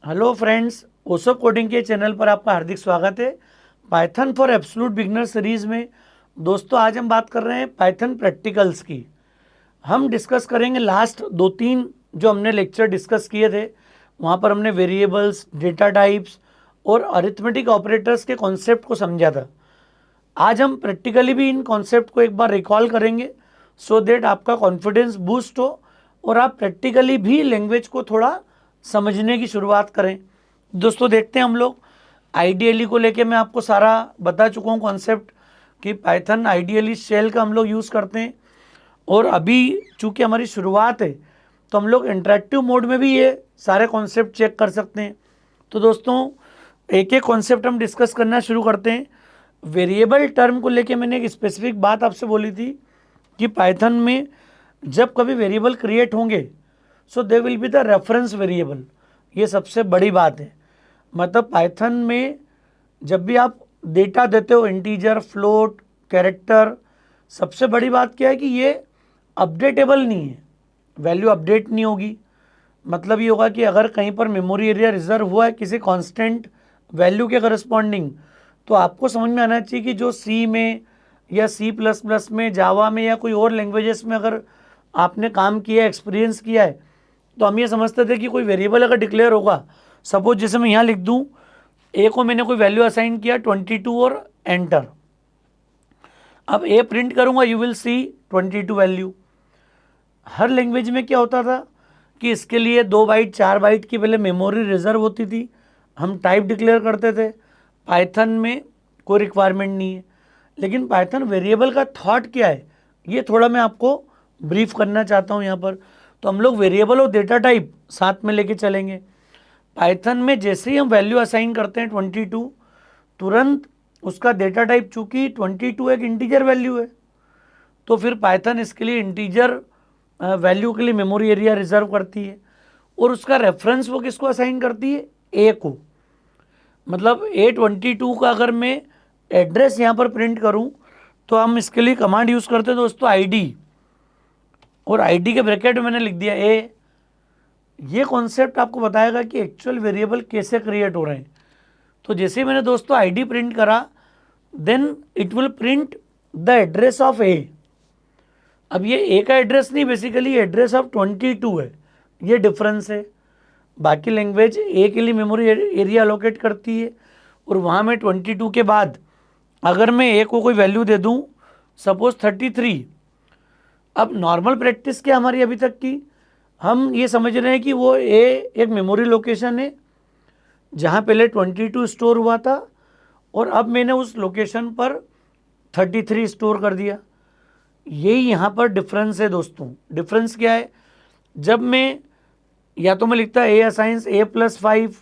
Hello friends, ओसो coding के channel पर आपका हार्दिक स्वागत है। Python for absolute beginner series में दोस्तों आज हम बात कर रहे हैं पाइथन प्रैक्टिकल्स की। हम डिस्कस करेंगे लास्ट 2-3 जो हमने लेक्चर डिस्कस किए थे, वहाँ पर हमने वेरिएबल्स, डेटा टाइप्स और अरिथमेटिक ऑपरेटर्स के कॉन्सेप्ट को समझा था। आज हम प्रैक्टिकली भी इन कॉन्सेप्ट को एक बार रिकॉल करेंगे सो दैट आपका कॉन्फिडेंस बूस्ट हो और आप प्रैक्टिकली भी लैंग्वेज को थोड़ा समझने की शुरुआत करें। दोस्तों देखते हैं हम लोग आईडीएलई को लेके मैं आपको सारा बता चुका हूँ कॉन्सेप्ट कि पाइथन आईडीएलई शेल का हम लोग यूज़ करते हैं और अभी चूँकि हमारी शुरुआत है तो हम लोग इंटरेक्टिव मोड में भी ये सारे कॉन्सेप्ट चेक कर सकते हैं। तो दोस्तों एक एक कॉन्सेप्ट हम डिस्कस करना शुरू करते हैं। वेरिएबल टर्म को लेके मैंने एक स्पेसिफिक बात आपसे बोली थी कि पाइथन में जब कभी वेरिएबल क्रिएट होंगे so they will be the reference variable. ये सबसे बड़ी बात है। मतलब पाइथन में जब भी आप डेटा देते हो, इंटीजर, फ्लोट, कैरेक्टर, सबसे बड़ी बात क्या है कि ये अपडेटेबल नहीं है, वैल्यू अपडेट नहीं होगी। मतलब ये होगा कि अगर कहीं पर मेमोरी एरिया रिजर्व हुआ है किसी कांस्टेंट वैल्यू के करस्पॉन्डिंग, तो आपको समझ में आना चाहिए कि जो सी में या C++ में, जावा में या कोई और लैंग्वेजेस में अगर आपने काम किया, एक्सपीरियंस किया है, तो हम ये समझते थे कि कोई वेरिएबल अगर डिक्लेयर होगा, सपोज जैसे मैं यहाँ लिख दूँ ए को मैंने कोई वैल्यू असाइन किया 22 और एंटर। अब ए प्रिंट करूँगा, you will C 22 value. Her language में क्या होता था कि इसके लिए 2 बाइट 4 बाइट की पहले मेमोरी रिजर्व होती थी, हम टाइप डिक्लेयर करते थे। पाइथन में कोई रिक्वायरमेंट नहीं है। लेकिन पाइथन वेरिएबल का थॉट क्या है ये थोड़ा मैं आपको ब्रीफ करना चाहता हूँ यहाँ पर। तो हम लोग वेरिएबल और डेटा टाइप साथ में लेके चलेंगे। पाइथन में जैसे ही हम वैल्यू असाइन करते हैं 22, तुरंत उसका डेटा टाइप, चूँकि 22 एक इंटीजर वैल्यू है, तो फिर पाइथन इसके लिए इंटीजर वैल्यू के लिए मेमोरी एरिया रिजर्व करती है और उसका रेफरेंस वो किसको असाइन करती है, ए को। मतलब A22 का अगर मैं एड्रेस यहाँ पर प्रिंट करूँ तो हम इसके लिए कमांड यूज़ करते हैं दोस्तों आईडी, और आईडी के ब्रैकेट में मैंने लिख दिया ए। ये कॉन्सेप्ट आपको बताएगा कि एक्चुअल वेरिएबल कैसे क्रिएट हो रहे हैं। तो जैसे ही मैंने दोस्तों आईडी प्रिंट करा, then it will print the address of a. अब ये ए का एड्रेस नहीं, बेसिकली एड्रेस ऑफ 22 है। ये डिफरेंस है। बाकी लैंग्वेज ए के लिए मेमोरी एरिया अलोकेट करती है और वहाँ में 22 के बाद अगर मैं ए को कोई वैल्यू दे दूँ, सपोज 33। अब नॉर्मल प्रैक्टिस क्या हमारी अभी तक की, हम ये समझ रहे हैं कि वो ए एक मेमोरी लोकेशन है जहाँ पहले 22 स्टोर हुआ था और अब मैंने उस लोकेशन पर 33 स्टोर कर दिया। यही यहाँ पर डिफरेंस है दोस्तों। डिफरेंस क्या है, जब मैं या तो मैं लिखता ए असाइंस A+5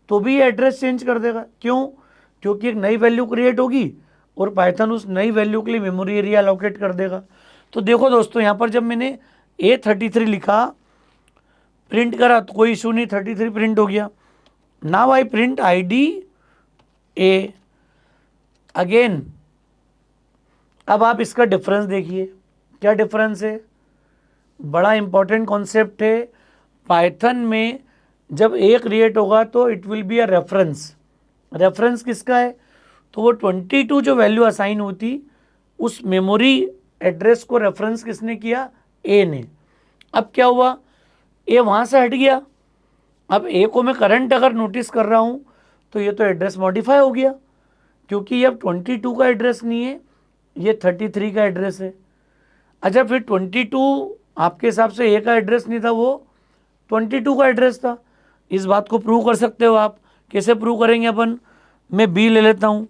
तो भी एड्रेस चेंज कर देगा। क्यों? क्योंकि एक नई वैल्यू क्रिएट होगी और पाइथन उस नई वैल्यू के लिए मेमोरी एरिया अलोकेट कर देगा। तो देखो दोस्तों, यहाँ पर जब मैंने A33 लिखा, प्रिंट करा तो कोई इशू नहीं, 33 प्रिंट हो गया। Now I print ID A again. अब आप इसका डिफरेंस देखिए, क्या डिफरेंस है। बड़ा इंपॉर्टेंट कॉन्सेप्ट है। पाइथन में जब ए क्रिएट होगा तो it will be a reference. Reference किसका है, तो वो 22 जो वैल्यू असाइन होती उस मेमोरी एड्रेस को रेफरेंस किसने किया, ए ने। अब क्या हुआ, ए वहाँ से हट गया। अब ए को मैं करंट अगर नोटिस कर रहा हूँ तो ये तो एड्रेस मॉडिफाई हो गया, क्योंकि ये अब 22 का एड्रेस नहीं है, ये 33 का एड्रेस है। अच्छा, फिर 22 आपके हिसाब से ए का एड्रेस नहीं था, वो 22 का एड्रेस था। इस बात को प्रूव कर सकते हो आप। कैसे प्रूव करेंगे अपन, मैं बी ले लेता हूँ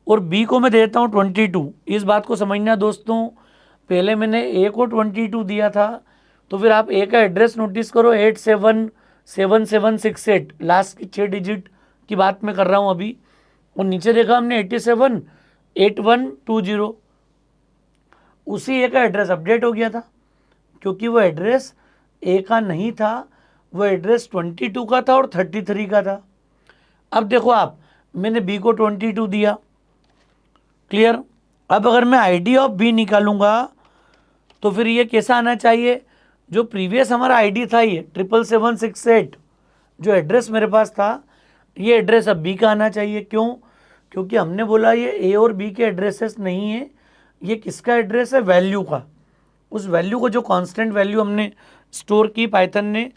और बी को मैं देता हूँ 22। इस बात को समझना दोस्तों, पहले मैंने ए को 22 दिया था, तो फिर आप ए का एड्रेस नोटिस करो, 877768, लास्ट की 6 डिजिट की बात मैं कर रहा हूँ अभी। और नीचे देखा हमने 878120, उसी ए का एड्रेस अपडेट हो गया था, क्योंकि वो एड्रेस ए का नहीं था, वो एड्रेस 22 का था और 33 का था। अब देखो आप, मैंने बी को 22 दिया, क्लियर। अब अगर मैं आईडी ऑफ बी निकालूंगा तो फिर ये कैसा आना चाहिए, जो प्रीवियस हमारा आईडी था ये 77768, जो एड्रेस मेरे पास था ये एड्रेस अब बी का आना चाहिए। क्यों? क्योंकि हमने बोला ये ए और बी के एड्रेसेस नहीं है, ये किसका एड्रेस है? वैल्यू का। उस वैल्यू को जो कांस्टेंट वैल्यू हमने स्टोर की पाइथन ने।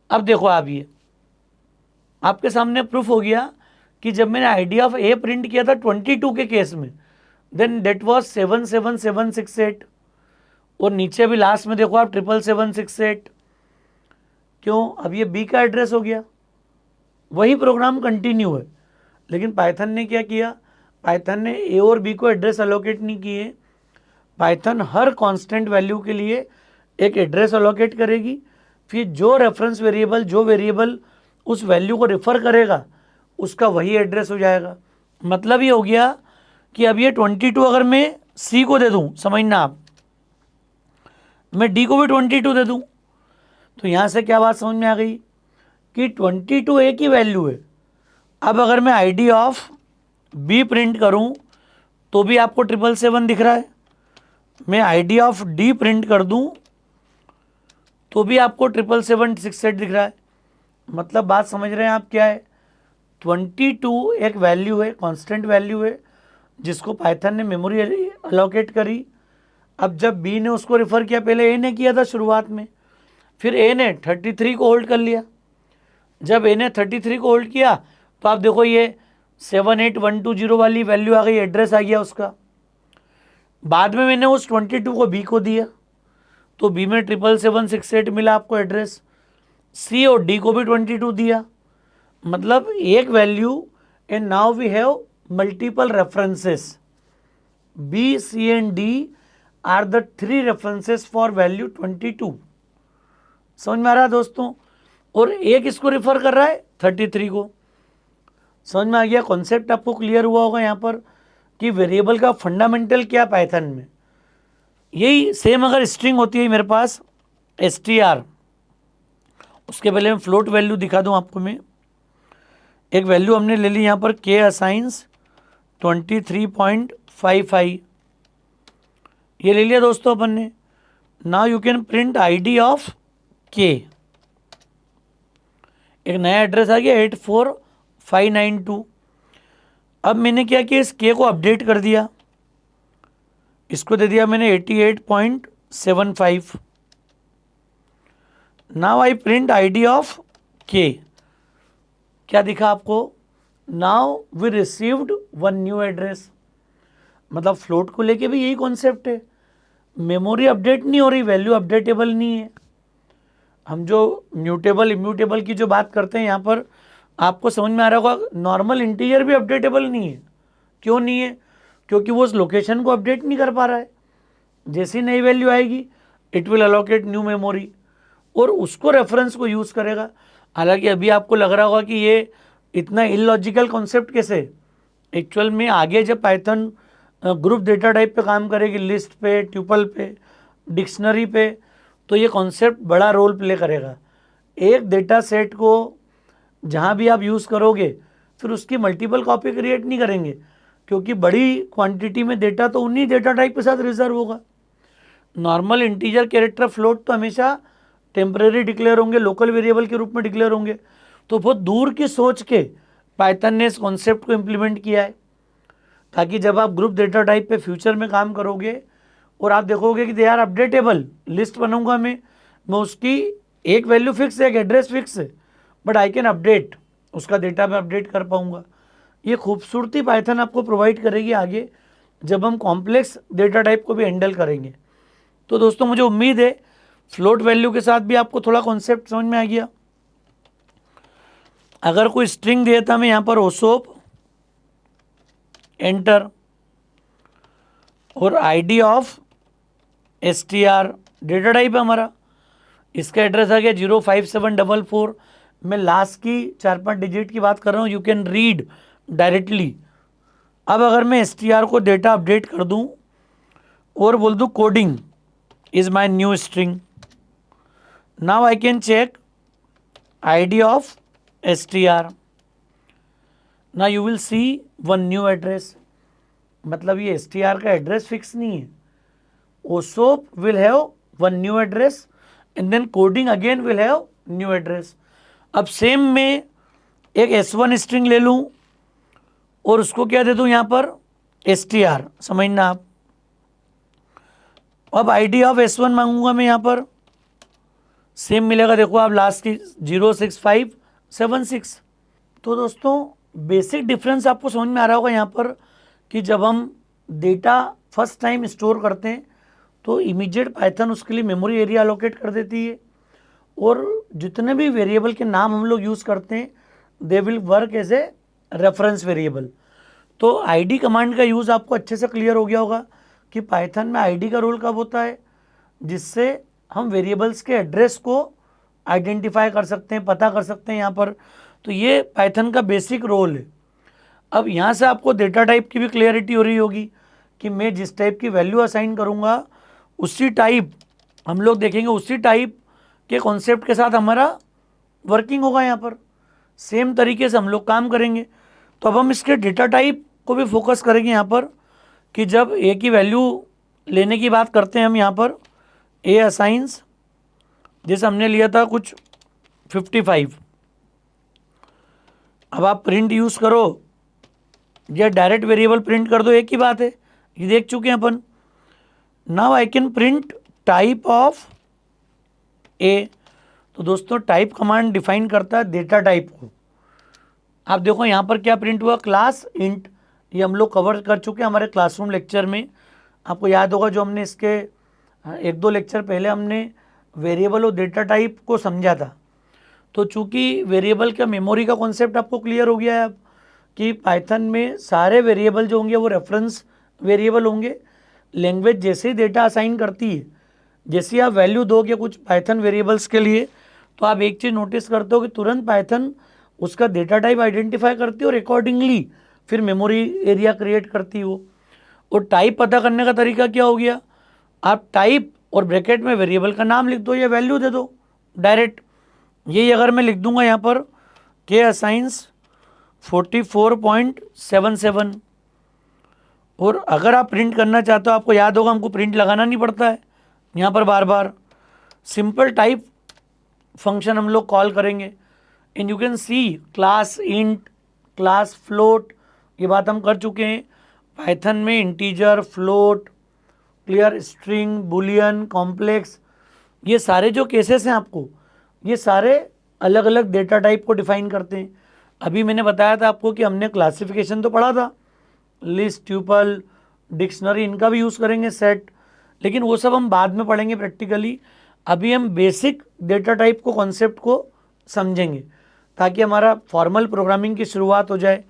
अब देखो आप, ये आपके सामने प्रूफ हो गया कि जब मैंने आईडी ऑफ ए प्रिंट किया था 22 के केस में, देन डेट वॉज 77768, और नीचे भी लास्ट में देखो आप 77768। क्यों? अब ये बी का एड्रेस हो गया, वही प्रोग्राम कंटिन्यू है। लेकिन पाइथन ने क्या किया? पाइथन ने ए और बी को एड्रेस अलोकेट नहीं किए। पाइथन हर कांस्टेंट वैल्यू के लिए एक एड्रेस अलोकेट करेगी, फिर जो रेफरेंस वेरिएबल, जो वेरिएबल उस वैल्यू को रेफर करेगा उसका वही एड्रेस हो जाएगा। मतलब ये हो गया कि अब ये 22 अगर मैं सी को दे दूं, समझना आप, मैं डी को भी 22 दे दूं, तो यहाँ से क्या बात समझ में आ गई कि 22 ए की वैल्यू है। अब अगर मैं आईडी ऑफ बी प्रिंट करूं तो भी आपको 777 दिख रहा है, मैं आईडी ऑफ डी प्रिंट कर दूं तो भी आपको 77768 दिख रहा है। मतलब बात समझ रहे हैं आप क्या है? 22 एक वैल्यू है, कांस्टेंट वैल्यू है, जिसको पाइथन ने मेमोरी अलोकेट करी। अब जब बी ने उसको रेफर किया, पहले ए ने किया था शुरुआत में, फिर ए ने 33 को होल्ड कर लिया। जब ए ने 33 को होल्ड किया तो आप देखो ये 78120 वाली वैल्यू आ गई, एड्रेस आ गया उसका। बाद में मैंने उस 22 को बी को दिया तो बी में 77768 मिला आपको एड्रेस। सी और डी को भी 22 दिया, मतलब एक value, and now we have multiple references. B, C and D are the 3 references for value 22। समझ में आ रहा है दोस्तों? और एक इसको रेफर कर रहा है 33 को। समझ में आ गया? कॉन्सेप्ट आपको क्लियर हुआ होगा यहाँ पर कि वेरिएबल का फंडामेंटल क्या पाइथन में। यही सेम अगर स्ट्रिंग होती है मेरे पास str, उसके पहले मैं फ्लोट वैल्यू दिखा दूं आपको। मैं एक वैल्यू हमने ले ली यहाँ पर k असाइंस 23.55, ये ले लिया दोस्तों अपन ने। Now you can print ID of k, एक नया एड्रेस आ गया 84592। अब मैंने क्या किया, इस k को अपडेट कर दिया, इसको दे दिया मैंने 88.75। Now I print ID of k, क्या दिखा आपको? Now we received one new address. मतलब फ्लोट को लेके भी यही कॉन्सेप्ट है, मेमोरी अपडेट नहीं हो रही, वैल्यू अपडेटेबल नहीं है। हम जो म्यूटेबल इम्यूटेबल की जो बात करते हैं यहाँ पर आपको समझ में आ रहा होगा, नॉर्मल इंटीजर भी अपडेटेबल नहीं है। क्यों नहीं है? क्योंकि वो उस लोकेशन को अपडेट नहीं कर पा रहा है। जैसी नई वैल्यू आएगी it will allocate new memory और उसको रेफरेंस को यूज़ करेगा। हालांकि अभी आपको लग रहा होगा कि ये इतना इलॉजिकल कॉन्सेप्ट कैसे, एक्चुअल में आगे जब पाइथन ग्रुप डेटा टाइप पे काम करेगी, लिस्ट पे, ट्यूपल पे, डिक्शनरी पे, तो ये कॉन्सेप्ट बड़ा रोल प्ले करेगा। एक डेटा सेट को जहाँ भी आप यूज़ करोगे फिर उसकी मल्टीपल कॉपी क्रिएट नहीं करेंगे, क्योंकि बड़ी क्वांटिटी में डेटा तो उन्हीं डेटा टाइप के साथ रिजर्व होगा। नॉर्मल इंटीजर, कैरेक्टर, फ्लोट तो हमेशा टेम्परेरी डिक्लेयर होंगे, लोकल वेरिएबल के रूप में डिक्लेयर होंगे। तो बहुत दूर की सोच के पाइथन ने इस कॉन्सेप्ट को इम्प्लीमेंट किया है, ताकि जब आप ग्रुप डेटा टाइप पे फ्यूचर में काम करोगे और आप देखोगे कि दे आर अपडेटेबल, लिस्ट बनाऊंगा मैं उसकी एक वैल्यू फिक्स है, एक एड्रेस फिक्स है, बट आई कैन अपडेट, उसका डेटा मैं अपडेट कर पाऊंगा। ये खूबसूरती पाइथन आपको प्रोवाइड करेगी आगे जब हम कॉम्प्लेक्स डेटा टाइप को भी हैंडल करेंगे। तो दोस्तों मुझे उम्मीद है फ्लोट वैल्यू के साथ भी आपको थोड़ा कॉन्सेप्ट समझ में आ गया। अगर कोई स्ट्रिंग देता मैं यहाँ पर ओसोप एंटर और ID of str, data type है हमारा, इसका एड्रेस आ गया 05744। मैं लास्ट की 4-5 डिजिट की बात कर रहा हूँ, यू कैन रीड डायरेक्टली। अब अगर मैं str को डेटा अपडेट कर दूँ और बोल दूँ coding is my new string, now I can check ID of str, now you will see one new address. मतलब ये str का एड्रेस फिक्स नहीं है, OSOP will have one new address and then coding again will have new address। अब same में एक S1 string ले लूँ और उसको क्या दे दूँ यहाँ पर str, समझना आप। अब ID ऑफ S1 मांगूंगा मैं यहाँ पर, सेम मिलेगा, देखो आप लास्ट की 06576। तो दोस्तों बेसिक डिफरेंस आपको समझ में आ रहा होगा यहाँ पर कि जब हम डेटा फर्स्ट टाइम स्टोर करते हैं तो इमीडिएट पाइथन उसके लिए मेमोरी एरिया अलोकेट कर देती है, और जितने भी वेरिएबल के नाम हम लोग यूज़ करते हैं they will work as a reference variable. तो आईडी कमांड का यूज़ आपको अच्छे से क्लियर हो गया होगा कि पाइथन में आईडी का रोल कब होता है, जिससे हम वेरिएबल्स के एड्रेस को आइडेंटिफाई कर सकते हैं, पता कर सकते हैं यहाँ पर। तो ये पाइथन का बेसिक रोल है। अब यहाँ से आपको डेटा टाइप की भी क्लियरिटी हो रही होगी कि मैं जिस टाइप की वैल्यू असाइन करूँगा उसी टाइप हम लोग देखेंगे, उसी टाइप के कॉन्सेप्ट के साथ हमारा वर्किंग होगा यहाँ पर, सेम तरीके से हम लोग काम करेंगे। तो अब हम इसके डेटा टाइप को भी फोकस करेंगे यहाँ पर कि जब ए की वैल्यू लेने की बात करते हैं हम यहाँ पर ए असाइंस, जैसे हमने लिया था कुछ 55, अब आप प्रिंट यूज़ करो या डायरेक्ट वेरिएबल प्रिंट कर दो, एक ही बात है, ये देख चुके हैं अपन। Now I can print type of a. तो दोस्तों टाइप कमांड डिफाइन करता है डेटा टाइप को। आप देखो यहाँ पर क्या प्रिंट हुआ, क्लास इंट, ये हम लोग कवर कर चुके हैं हमारे क्लासरूम लेक्चर में। आपको याद होगा जो हमने इसके एक दो लेक्चर पहले हमने वेरिएबल और डेटा टाइप को समझा था। तो चूंकि वेरिएबल का मेमोरी का कॉन्सेप्ट आपको क्लियर हो गया है अब कि पाइथन में सारे वेरिएबल जो होंगे वो रेफरेंस वेरिएबल होंगे। लैंग्वेज जैसे ही डेटा असाइन करती है, जैसे आप वैल्यू दोगे कुछ पाइथन वेरिएबल्स के लिए, तो आप एक चीज़ नोटिस करते हो कि तुरंत पाइथन उसका डेटा टाइप आइडेंटिफाई करती है और अकॉर्डिंगली फिर मेमोरी एरिया क्रिएट करती हो। और टाइप पता करने का तरीका क्या हो गया, आप टाइप और ब्रैकेट में वेरिएबल का नाम लिख दो या वैल्यू दे दो डायरेक्ट। यही अगर मैं लिख दूंगा यहाँ पर के असाइंस 44.77, और अगर आप प्रिंट करना चाहते हो, आपको याद होगा हमको प्रिंट लगाना नहीं पड़ता है यहाँ पर बार बार, सिंपल टाइप फंक्शन हम लोग कॉल करेंगे। And you can see class int, class float, ये बात हम कर चुके हैं। पाइथन में integer, float, clear, string, Boolean, complex, ये सारे जो केसेस हैं आपको, ये सारे अलग अलग डेटा टाइप को डिफाइन करते हैं। अभी मैंने बताया था आपको कि हमने क्लासिफिकेशन तो पढ़ा था, लिस्ट, ट्यूपल, डिक्शनरी, इनका भी यूज़ करेंगे, सेट, लेकिन वो सब हम बाद में पढ़ेंगे प्रैक्टिकली। अभी हम बेसिक डेटा टाइप को, कॉन्सेप्ट को समझेंगे ताकि हमारा फॉर्मल प्रोग्रामिंग की शुरुआत हो जाए।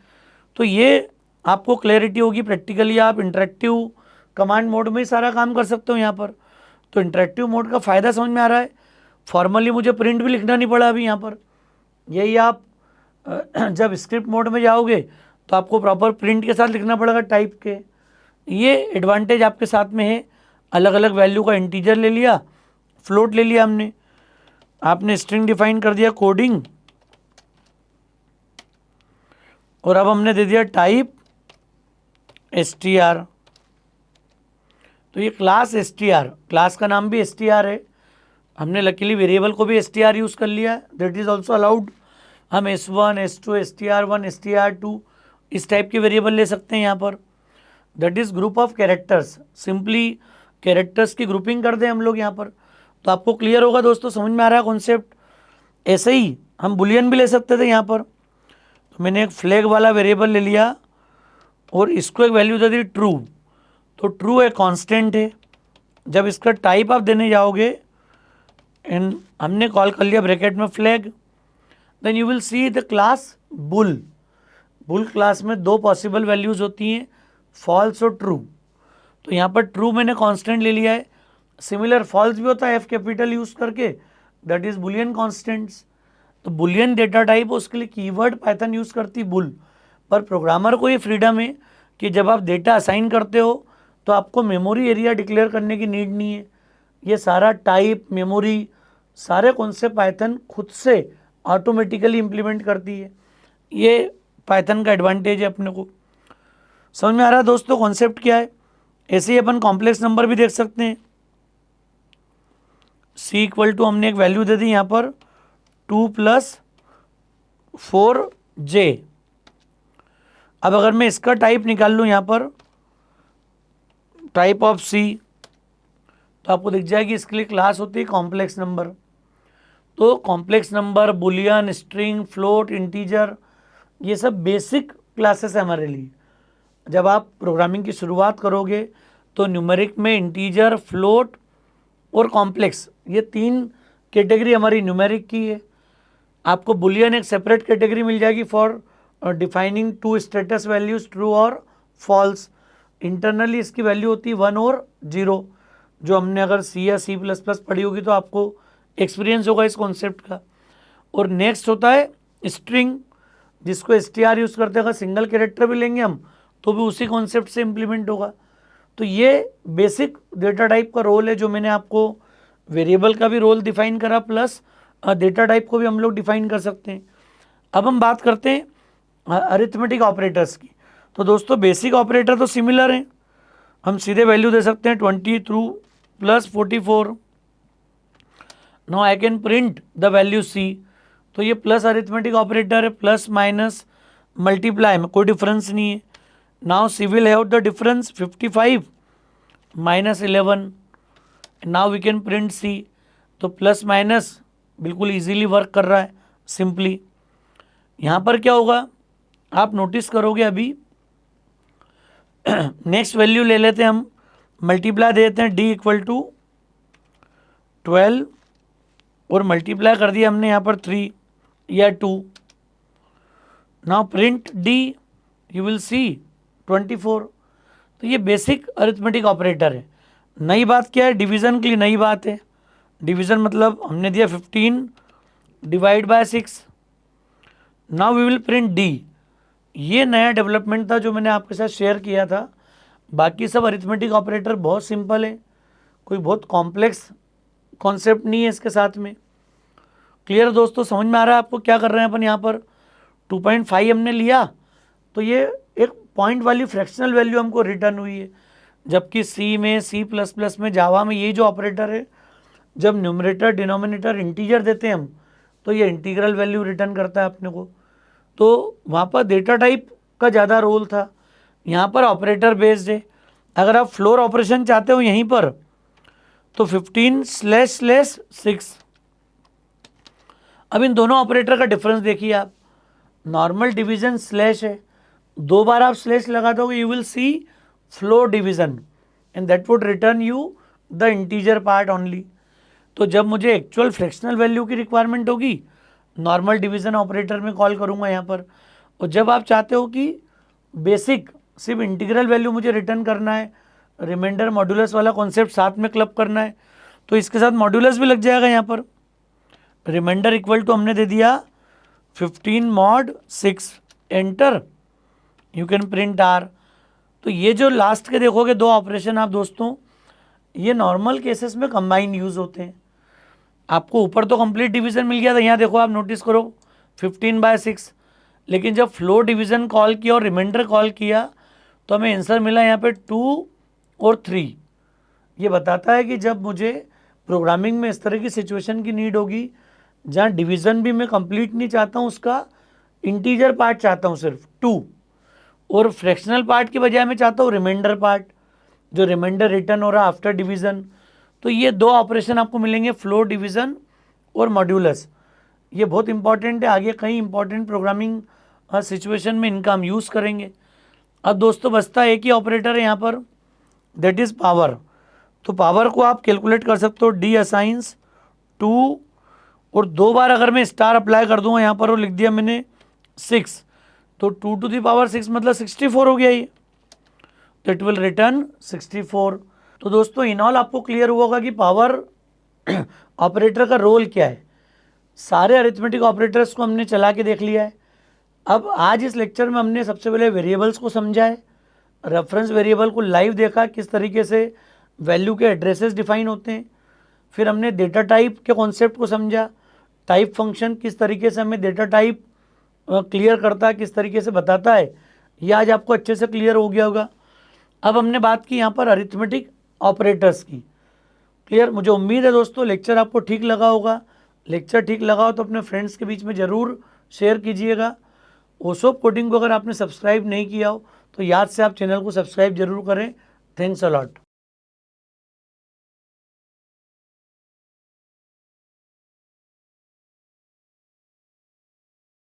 तो ये आपको क्लैरिटी होगी, प्रैक्टिकली आप इंटरेक्टिव कमांड मोड में ही सारा काम कर सकते हो यहाँ पर। तो इंटरेक्टिव मोड का फ़ायदा समझ में आ रहा है, फॉर्मली मुझे प्रिंट भी लिखना नहीं पड़ा अभी यहाँ पर। यही आप जब स्क्रिप्ट मोड में जाओगे तो आपको प्रॉपर प्रिंट के साथ लिखना पड़ेगा टाइप के। ये एडवांटेज आपके साथ में है। अलग अलग वैल्यू का इंटीजर ले लिया, फ्लोट ले लिया हमने, आपने स्ट्रिंग डिफाइन कर दिया कोडिंग, और अब हमने दे दिया टाइप str। तो ये क्लास str, क्लास का नाम भी str है। हमने लकीली वेरिएबल को भी str यूज़ कर लिया, दैट इज़ ऑल्सो अलाउड। हम s1, s2, str1, str2 इस टाइप के वेरिएबल ले सकते हैं यहाँ पर। That is group of characters, simply characters की ग्रुपिंग कर दें हम लोग यहाँ पर। तो आपको क्लियर होगा दोस्तों, समझ में आ रहा है कॉन्सेप्ट। ऐसे ही हम बुलियन भी ले सकते थे यहाँ पर। तो मैंने एक फ्लैग वाला वेरिएबल ले लिया और इसको एक वैल्यू दे दी ट्रू। तो ट्रू एक कांस्टेंट है। जब इसका टाइप आप देने जाओगे एंड हमने कॉल कर लिया ब्रैकेट में flag, then you will see the class bool. Bool class में दो पॉसिबल वैल्यूज़ होती हैं, फॉल्स और ट्रू। तो यहाँ पर ट्रू मैंने कांस्टेंट ले लिया है। सिमिलर फॉल्स भी होता है एफ कैपिटल यूज़ करके, दैट इज़ बुलियन कांस्टेंट्स। तो बुलियन डेटा टाइप, उसके लिए कीवर्ड पाइथन यूज़ करती बुल। पर प्रोग्रामर को ये फ्रीडम है कि जब आप डेटा असाइन करते हो तो आपको मेमोरी एरिया डिक्लेयर करने की नीड नहीं है। ये सारा टाइप, मेमोरी, सारे कॉन्सेप्ट पाइथन खुद से ऑटोमेटिकली इम्प्लीमेंट करती है। ये पाइथन का एडवांटेज है अपने को। समझ में आ रहा है दोस्तों कॉन्सेप्ट क्या है। ऐसे ही अपन कॉम्प्लेक्स नंबर भी देख सकते हैं। c इक्वल टू हमने एक वैल्यू दे दी यहाँ पर 2 + 4J। अब अगर मैं इसका टाइप निकाल लूँ यहाँ पर, टाइप ऑफ C, तो आपको दिख जाएगी इसके लिए क्लास होती है कॉम्प्लेक्स नंबर। तो complex number, Boolean, string, float, integer, ये सब बेसिक क्लासेस है हमारे लिए। जब आप प्रोग्रामिंग की शुरुआत करोगे तो न्यूमेरिक में इंटीजर, फ्लोट और कॉम्प्लेक्स, ये 3 कैटेगरी हमारी न्यूमेरिक की है। आपको बुलियन एक सेपरेट कैटेगरी मिल जाएगी for defining 2 status values, true और फॉल्स। इंटरनली इसकी वैल्यू होती है 1 और 0, जो हमने अगर C या C++ पढ़ी होगी तो आपको एक्सपीरियंस होगा इस कॉन्सेप्ट का। और नेक्स्ट होता है स्ट्रिंग, जिसको str यूज़ करते हैं। अगर सिंगल कैरेक्टर भी लेंगे हम तो भी उसी कॉन्सेप्ट से इम्प्लीमेंट होगा। तो ये बेसिक डेटा टाइप का रोल है, जो मैंने आपको वेरिएबल का भी रोल डिफाइन करा, प्लस डेटा टाइप को भी हम लोग डिफाइन कर सकते हैं। अब हम बात करते हैं अरिथमेटिक ऑपरेटर्स की। तो दोस्तों बेसिक ऑपरेटर तो सिमिलर हैं, हम सीधे वैल्यू दे सकते हैं 20 through plus 44। Now I can print the value C। तो ये प्लस अरिथमेटिक ऑपरेटर है, प्लस माइनस मल्टीप्लाई में कोई डिफरेंस नहीं है। Now C will have the difference 55 minus 11। Now we can print C। तो प्लस माइनस बिल्कुल इजीली वर्क कर रहा है सिंपली। यहाँ पर क्या होगा आप नोटिस करोगे, अभी नेक्स्ट वैल्यू ले लेते हैं हम, मल्टीप्लाई दे देते हैं D इक्वल टू 12 और मल्टीप्लाई कर दिया हमने यहाँ पर 3 या 2। Now print D, you will सी 24। तो ये बेसिक अरिथमेटिक ऑपरेटर है। नई बात क्या है, डिवीज़न के लिए नई बात है। डिवीज़न मतलब हमने दिया 15 divide by 6। Now we will print D। ये नया डेवलपमेंट था जो मैंने आपके साथ शेयर किया था। बाकी सब अरिथमेटिक ऑपरेटर बहुत सिंपल है, कोई बहुत कॉम्प्लेक्स कॉन्सेप्ट नहीं है इसके साथ में। क्लियर दोस्तों, समझ में आ रहा है आपको क्या कर रहे हैं अपन यहाँ पर? 2.5 हमने लिया तो ये एक पॉइंट वाली फ्रैक्शनल वैल्यू हमको रिटर्न हुई है, जबकि C में, C++ में, जावा में ये जो ऑपरेटर है, जब न्यूमरेटर डिनोमिनेटर इंटीजर देते हैं हम तो ये इंटीग्रल वैल्यू रिटर्न करता है अपने को। तो वहाँ पर डेटा टाइप का ज़्यादा रोल था, यहाँ पर ऑपरेटर बेस्ड है। अगर आप फ्लोर ऑपरेशन चाहते हो यहीं पर तो 15//6। अब इन दोनों ऑपरेटर का डिफरेंस देखिए आप, नॉर्मल डिवीजन स्लैश है, 2 बार आप स्लैश लगा दोगे you will sea floor division and that would return you the integer part only. तो जब मुझे एक्चुअल फ्रैक्शनल वैल्यू की रिक्वायरमेंट होगी, नॉर्मल डिवीज़न ऑपरेटर में कॉल करूँगा यहाँ पर। और जब आप चाहते हो कि बेसिक सिर्फ इंटीग्रल वैल्यू मुझे रिटर्न करना है, रिमाइंडर मॉड्यूलस वाला कॉन्सेप्ट साथ में क्लब करना है, तो इसके साथ मॉड्यूलस भी लग जाएगा यहाँ पर। रिमाइंडर इक्वल टू हमने दे दिया 15 mod 6 enter, you can print R। तो ये जो लास्ट के देखोगे 2 ऑपरेशन आप दोस्तों, ये नॉर्मल केसेस में कंबाइन यूज़ होते हैं। आपको ऊपर तो कंप्लीट डिवीज़न मिल गया था, यहाँ देखो आप नोटिस करो 15/6, लेकिन जब फ्लोर डिवीज़न कॉल किया और रिमाइंडर कॉल किया तो हमें आंसर मिला यहाँ पे 2 और 3। ये बताता है कि जब मुझे प्रोग्रामिंग में इस तरह की सिचुएशन की नीड होगी जहाँ डिवीज़न भी मैं कंप्लीट नहीं चाहता हूँ, उसका इंटीजर पार्ट चाहता हूँ सिर्फ 2, और फ्रैक्शनल पार्ट की बजाय मैं चाहता हूँ रिमाइंडर पार्ट, जो रिमाइंडर रिटर्न हो रहा है आफ्टर डिवीज़न। तो ये 2 ऑपरेशन आपको मिलेंगे, फ्लोर डिवीज़न और मॉड्यूलस। ये बहुत इंपॉर्टेंट है, आगे कई इंपॉर्टेंट प्रोग्रामिंग सिचुएशन में इनका हम यूज़ करेंगे। अब दोस्तों बचता एक ही ऑपरेटर है यहाँ पर, दैट इज़ पावर। तो पावर को आप कैलकुलेट कर सकते हो, D असाइंस 2, और 2 बार अगर मैं स्टार अप्लाई कर दूंगा यहाँ पर और लिख दिया मैंने 6, तो 2 to the power 6 मतलब 64 हो गया ये, तो इट विल रिटर्न 64। तो दोस्तों इन ऑल आपको क्लियर हुआ होगा कि पावर ऑपरेटर का रोल क्या है। सारे अरिथमेटिक ऑपरेटर्स को हमने चला के देख लिया है। अब आज इस लेक्चर में हमने सबसे पहले वेरिएबल्स को समझा है, रेफरेंस वेरिएबल को लाइव देखा, किस तरीके से वैल्यू के एड्रेसेस डिफाइन होते हैं। फिर हमने डेटा टाइप के कॉन्सेप्ट को समझा, टाइप फंक्शन किस तरीके से हमें डेटा टाइप क्लियर करता है, किस तरीके से बताता है, ये आज आपको अच्छे से क्लियर हो गया होगा। अब हमने बात की यहाँ पर अरिथमेटिक ऑपरेटर्स की। क्लियर, मुझे उम्मीद है दोस्तों लेक्चर आपको ठीक लगा होगा। लेक्चर ठीक लगा हो तो अपने फ्रेंड्स के बीच में ज़रूर शेयर कीजिएगा। ओसोप कोडिंग को अगर आपने सब्सक्राइब नहीं किया हो तो याद से आप चैनल को सब्सक्राइब जरूर करें। Thanks a lot.